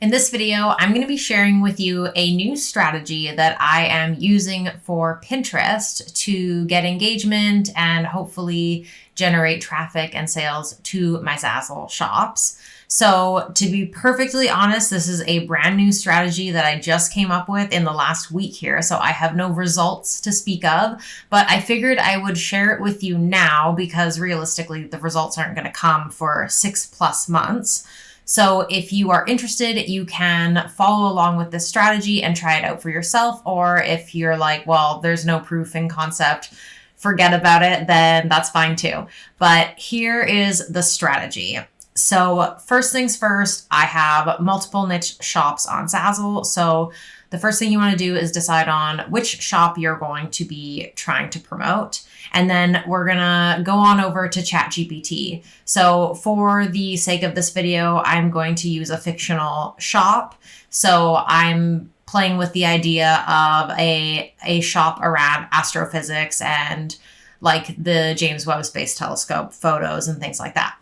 In this video, I'm going to be sharing with you a new strategy that I am using for Pinterest to get engagement and hopefully generate traffic and sales to my Zazzle shops. So to be perfectly honest, this is a brand new strategy that I just came up with in the last week here. So I have no results to speak of, but I figured I would share it with you now because realistically the results aren't going to come for 6+ months. So if you are interested, you can follow along with this strategy and try it out for yourself. Or if you're like, well, there's no proof in concept, forget about it, then that's fine too. But here is the strategy. So first things first, I have multiple niche shops on Zazzle. So the first thing you want to do is decide on which shop you're going to be trying to promote. And then we're going to go on over to ChatGPT. So for the sake of this video, I'm going to use a fictional shop. So I'm playing with the idea of a shop around astrophysics and like the James Webb Space Telescope photos and things like that.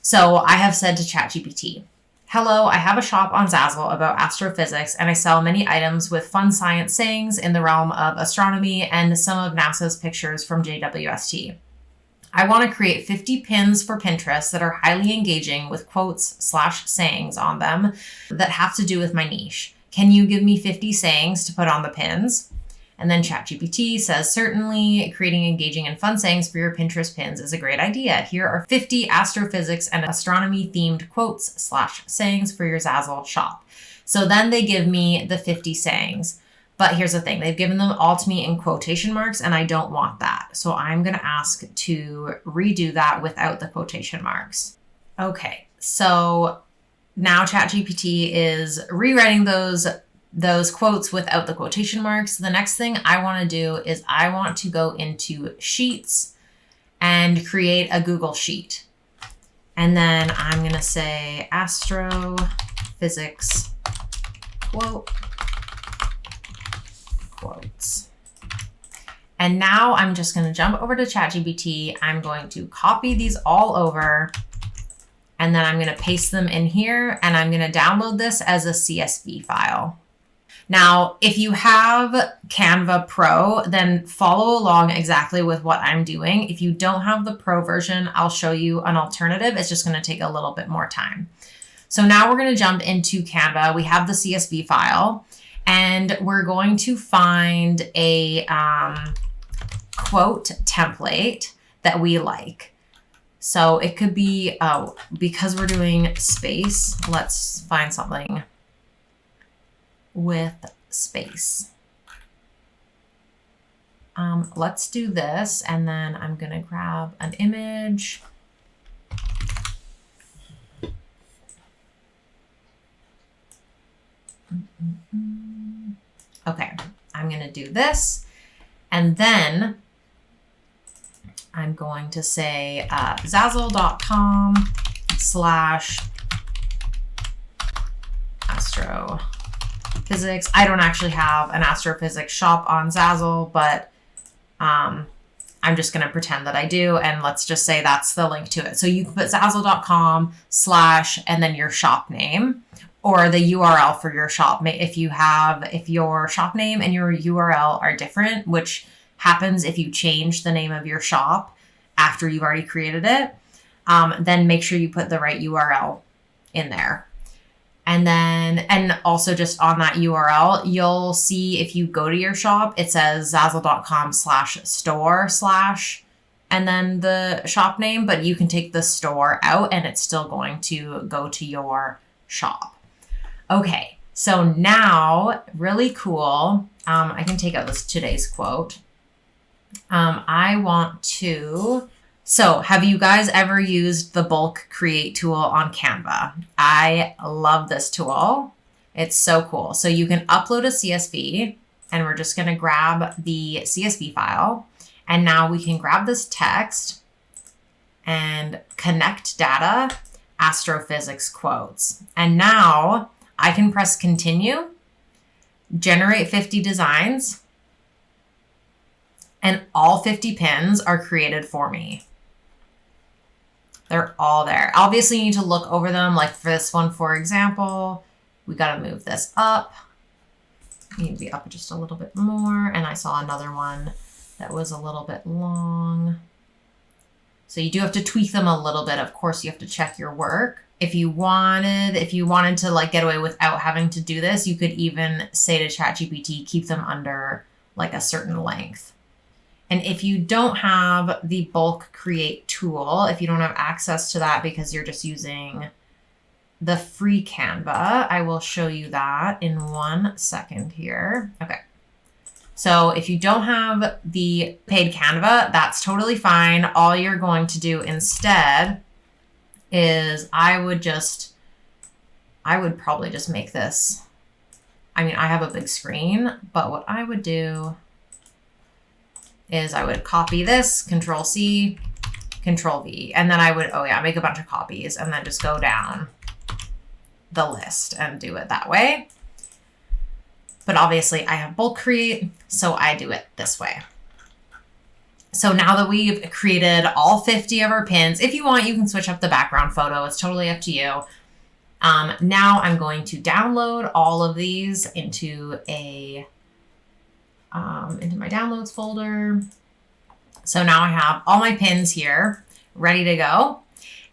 So I have said to ChatGPT, hello, I have a shop on Zazzle about astrophysics and I sell many items with fun science sayings in the realm of astronomy and some of NASA's pictures from JWST. I want to create 50 pins for Pinterest that are highly engaging with quotes/sayings on them that have to do with my niche. Can you give me 50 sayings to put on the pins? And then ChatGPT says, certainly, creating engaging and fun sayings for your Pinterest pins is a great idea. Here are 50 astrophysics and astronomy themed quotes/sayings for your Zazzle shop. So then they give me the 50 sayings. But here's the thing, they've given them all to me in quotation marks and I don't want that. So I'm going to ask to redo that without the quotation marks. Okay, so now ChatGPT is rewriting those quotes without the quotation marks. The next thing I want to do is I want to go into Sheets and create a Google Sheet. And then I'm going to say astrophysics quotes. And now I'm just going to jump over to ChatGPT. I'm going to copy these all over and then I'm going to paste them in here and I'm going to download this as a CSV file. Now, if you have Canva Pro, then follow along exactly with what I'm doing. If you don't have the Pro version, I'll show you an alternative. It's just going to take a little bit more time. So now we're going to jump into Canva. We have the CSV file and we're going to find a quote template that we like. So it could be, because we're doing space, let's find something with space. Let's do this and then I'm going to grab an image. Okay, I'm going to do this and then I'm going to say zazzle.com/astrophysics. I don't actually have an astrophysics shop on Zazzle, but I'm just going to pretend that I do. And let's just say that's the link to it. So you can put zazzle.com/ and then your shop name or the URL for your shop. If your shop name and your URL are different, which happens if you change the name of your shop after you've already created it, then make sure you put the right URL in there. And also just on that URL, you'll see if you go to your shop, it says zazzle.com/store/ and then the shop name, but you can take the store out and it's still going to go to your shop. Okay, so now, really cool. I can take out today's quote. So have you guys ever used the bulk create tool on Canva? I love this tool. It's so cool. So you can upload a CSV and we're just going to grab the CSV file. And now we can grab this text and connect data, astrophysics quotes. And now I can press continue, generate 50 designs, and all 50 pins are created for me. They're all there. Obviously, you need to look over them. Like for this one, for example, We got to move this up. Need to be up just a little bit more. And I saw another one that was a little bit long. So you do have to tweak them a little bit. Of course, you have to check your work. If you wanted to like get away without having to do this, you could even say to ChatGPT, keep them under like a certain length. And if you don't have the bulk create tool, if you don't have access to that because you're just using the free Canva, I will show you that in 1 second here. Okay. So if you don't have the paid Canva, that's totally fine. All you're going to do instead is I would probably just make this. I mean, I have a big screen, but what I would do is I would copy this, Control C, Control V, and then I would, make a bunch of copies and then just go down the list and do it that way. But obviously I have bulk create, so I do it this way. So now that we've created all 50 of our pins, if you want, you can switch up the background photo. It's totally up to you. Now I'm going to download all of these into my downloads folder. So now I have all my pins here ready to go.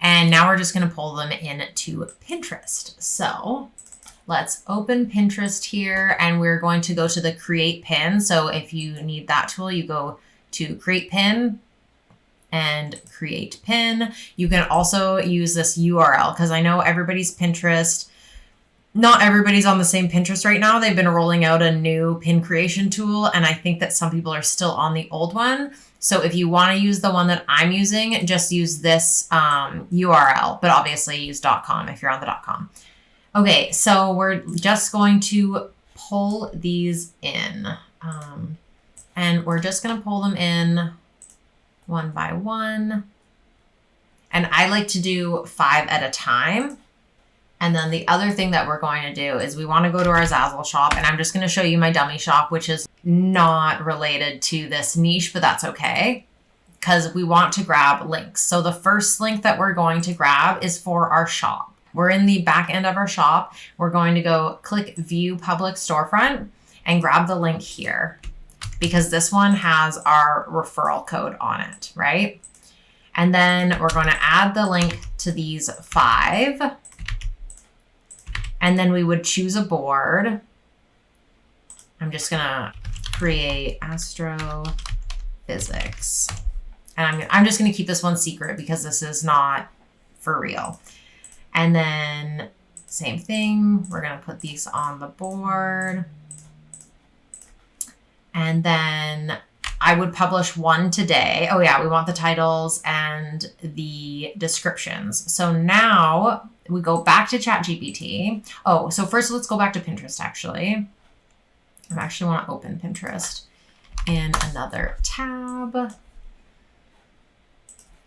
And now we're just going to pull them into Pinterest. So let's open Pinterest here, and we're going to go to the create pin. So if you need that tool, you go to create pin and create pin. You can also use this URL because I know everybody's Pinterest, not everybody's on the same Pinterest right now. They've been rolling out a new pin creation tool, and I think that some people are still on the old one. So if you want to use the one that I'm using, just use this URL, but obviously use .com if you're on the .com. Okay, so we're just going to pull these in. And we're just going to pull them in one by one. And I like to do 5 at a time. And then the other thing that we're going to do is we want to go to our Zazzle shop, and I'm just going to show you my dummy shop, which is not related to this niche, but that's okay because we want to grab links. So the first link that we're going to grab is for our shop. We're in the back end of our shop. We're going to go click View Public Storefront and grab the link here because this one has our referral code on it, right? And then we're going to add the link to these 5. And then we would choose a board. I'm just going to create astrophysics. And I'm just going to keep this one secret because this is not for real. And then same thing. We're going to put these on the board. And then I would publish one today. Oh yeah, we want the titles and the descriptions. So now we go back to ChatGPT. Oh, so first let's go back to Pinterest actually. I actually want to open Pinterest in another tab.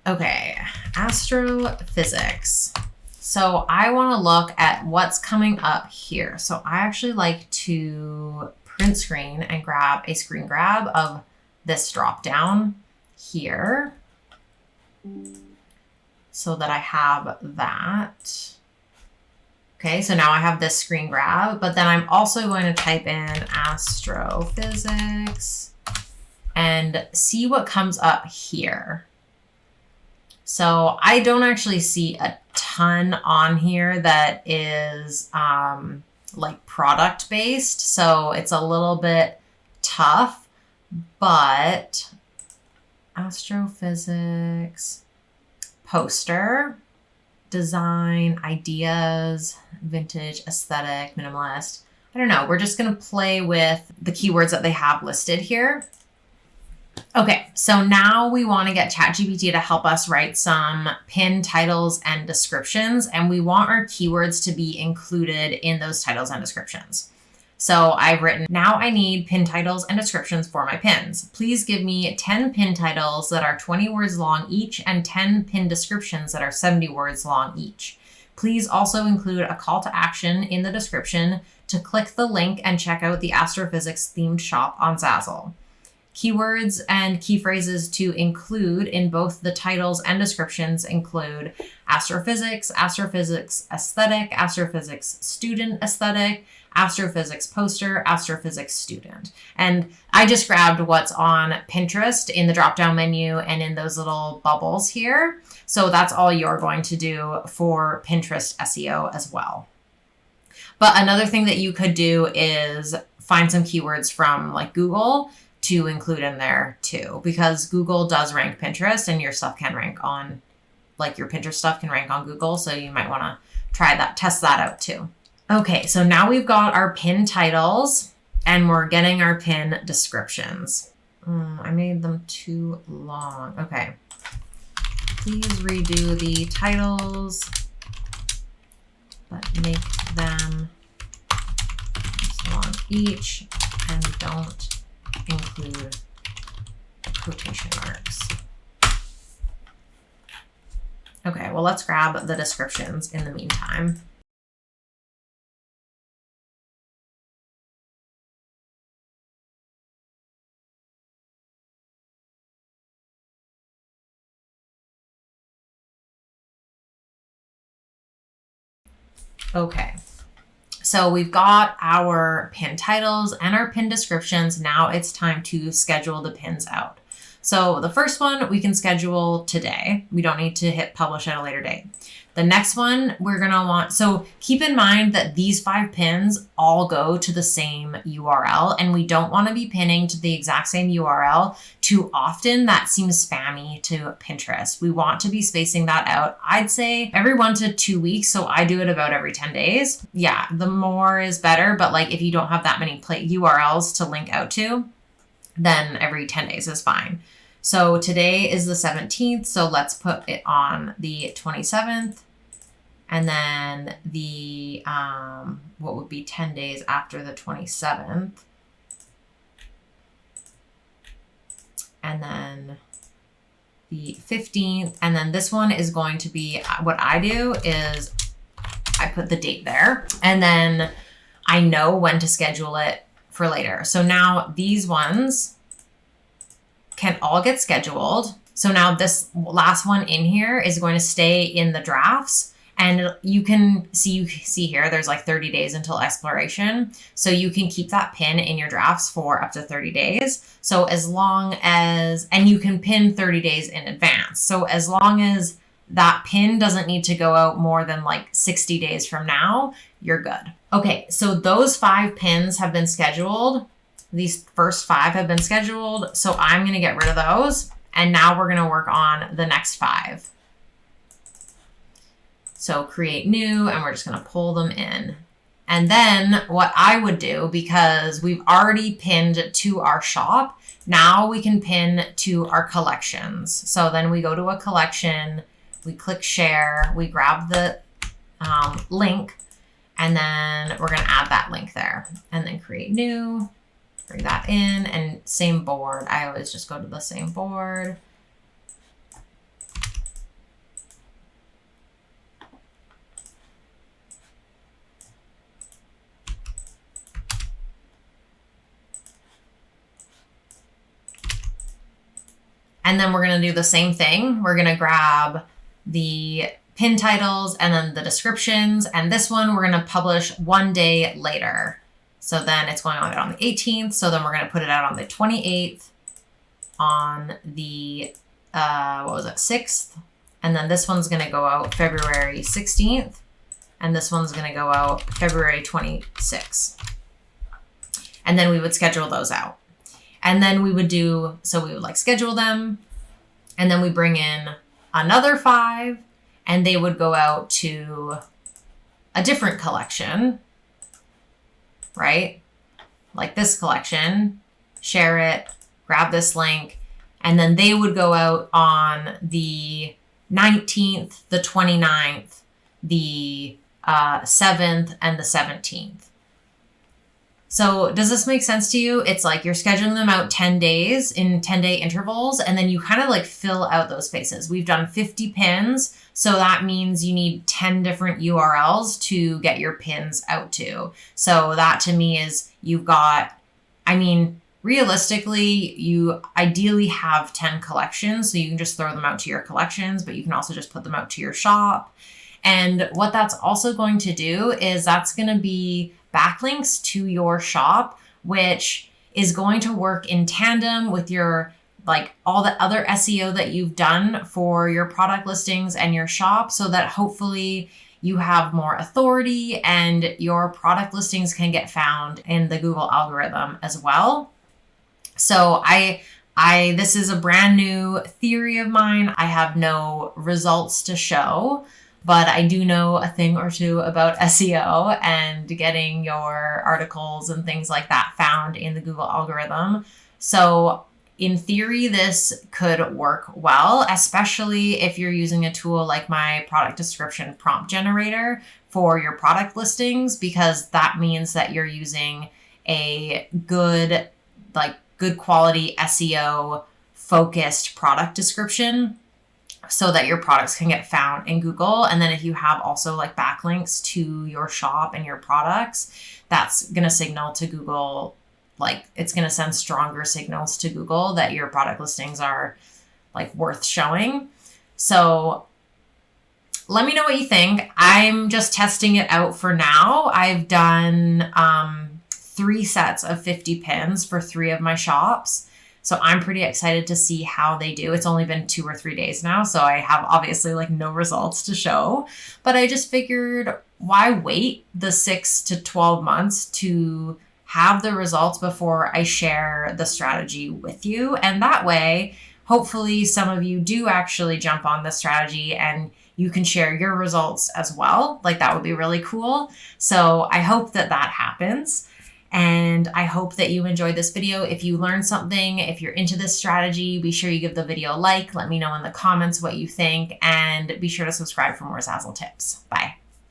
Okay, astrophysics. So I want to look at what's coming up here. So I actually like to print screen and grab a screen grab of this drop down here so that I have that. Okay, so now I have this screen grab, but then I'm also going to type in astrophysics and see what comes up here. So I don't actually see a ton on here that is like product based. So it's a little bit tough, but astrophysics, poster, design, ideas, vintage, aesthetic, minimalist. I don't know. We're just going to play with the keywords that they have listed here. Okay, so now we want to get ChatGPT to help us write some pin titles and descriptions, and we want our keywords to be included in those titles and descriptions. So I've written, now I need pin titles and descriptions for my pins. Please give me 10 pin titles that are 20 words long each and 10 pin descriptions that are 70 words long each. Please also include a call to action in the description to click the link and check out the astrophysics themed shop on Zazzle. Keywords and key phrases to include in both the titles and descriptions include astrophysics, astrophysics aesthetic, astrophysics student aesthetic, astrophysics poster, astrophysics student. And I just grabbed what's on Pinterest in the drop-down menu and in those little bubbles here. So that's all you're going to do for Pinterest SEO as well. But another thing that you could do is find some keywords from like Google to include in there too, because Google does rank Pinterest and your stuff can rank on, like your Pinterest stuff can rank on Google. So you might want to try that, test that out too. Okay, so now we've got our pin titles and we're getting our pin descriptions. I made them too long. Okay. Please redo the titles, but make them this long each and don't include quotation marks. Okay, well, let's grab the descriptions in the meantime. Okay, so we've got our pin titles and our pin descriptions. Now it's time to schedule the pins out. So the first one we can schedule today. We don't need to hit publish at a later date. The next one we're going to want, so keep in mind that these 5 pins all go to the same URL and we don't want to be pinning to the exact same URL too often. That seems spammy to Pinterest. We want to be spacing that out. I'd say every 1 to 2 weeks. So I do it about every 10 days. Yeah, the more is better. But like if you don't have that many URLs to link out to, then every 10 days is fine. So today is the 17th. So let's put it on the 27th. And then the, what would be 10 days after the 27th. And then the 15th. And then this one is going to be, what I do is I put the date there. And then I know when to schedule it for later. So now these ones can all get scheduled. So now this last one in here is going to stay in the drafts. And you can see here, there's like 30 days until expiration. So you can keep that pin in your drafts for up to 30 days. So as long as, and you can pin 30 days in advance. So as long as that pin doesn't need to go out more than like 60 days from now, you're good. Okay, so those 5 pins have been scheduled. These first 5 have been scheduled. So I'm gonna get rid of those. And now we're gonna work on the next 5. So create new, and we're just going to pull them in. And then what I would do, because we've already pinned to our shop, now we can pin to our collections. So then we go to a collection, we click share, we grab the link, and then we're going to add that link there. And then create new, bring that in, and same board. I always just go to the same board. And then we're going to do the same thing. We're going to grab the pin titles and then the descriptions. And this one, we're going to publish 1 day later. So then it's going on the 18th. So then we're going to put it out on the 28th, on the, 6th. And then this one's going to go out February 16th. And this one's going to go out February 26th. And then we would schedule those out. And then we would do, so we would like schedule them, and then we bring in another 5, and they would go out to a different collection, right? Like this collection, share it, grab this link, and then they would go out on the 19th, the 29th, the 7th, and the 17th. So does this make sense to you? It's like you're scheduling them out 10 days in 10-day intervals, and then you kind of like fill out those spaces. We've done 50 pins, so that means you need 10 different URLs to get your pins out to. So that to me is you've got, I mean, realistically, you ideally have 10 collections, so you can just throw them out to your collections, but you can also just put them out to your shop. And what that's also going to do is that's going to be backlinks to your shop, which is going to work in tandem with your like all the other SEO that you've done for your product listings and your shop, so that hopefully you have more authority and your product listings can get found in the Google algorithm as well. So this is a brand new theory of mine. I have no results to show, but I do know a thing or two about SEO and getting your articles and things like that found in the Google algorithm. So in theory, this could work well, especially if you're using a tool like my product description prompt generator for your product listings, because that means that you're using a good quality SEO focused product description so that your products can get found in Google. And then if you have also like backlinks to your shop and your products, that's going to signal to Google, like it's going to send stronger signals to Google that your product listings are like worth showing. So let me know what you think. I'm just testing it out for now. I've done 3 sets of 50 pins for 3 of my shops. So I'm pretty excited to see how they do. It's only been 2 or 3 days now, so I have obviously like no results to show, but I just figured why wait the 6 to 12 months to have the results before I share the strategy with you. And that way, hopefully some of you do actually jump on the strategy and you can share your results as well. Like that would be really cool. So I hope that that happens. And I hope that you enjoyed this video. If you learned something, if you're into this strategy, be sure you give the video a like. Let me know in the comments what you think, and be sure to subscribe for more Zazzle tips. Bye.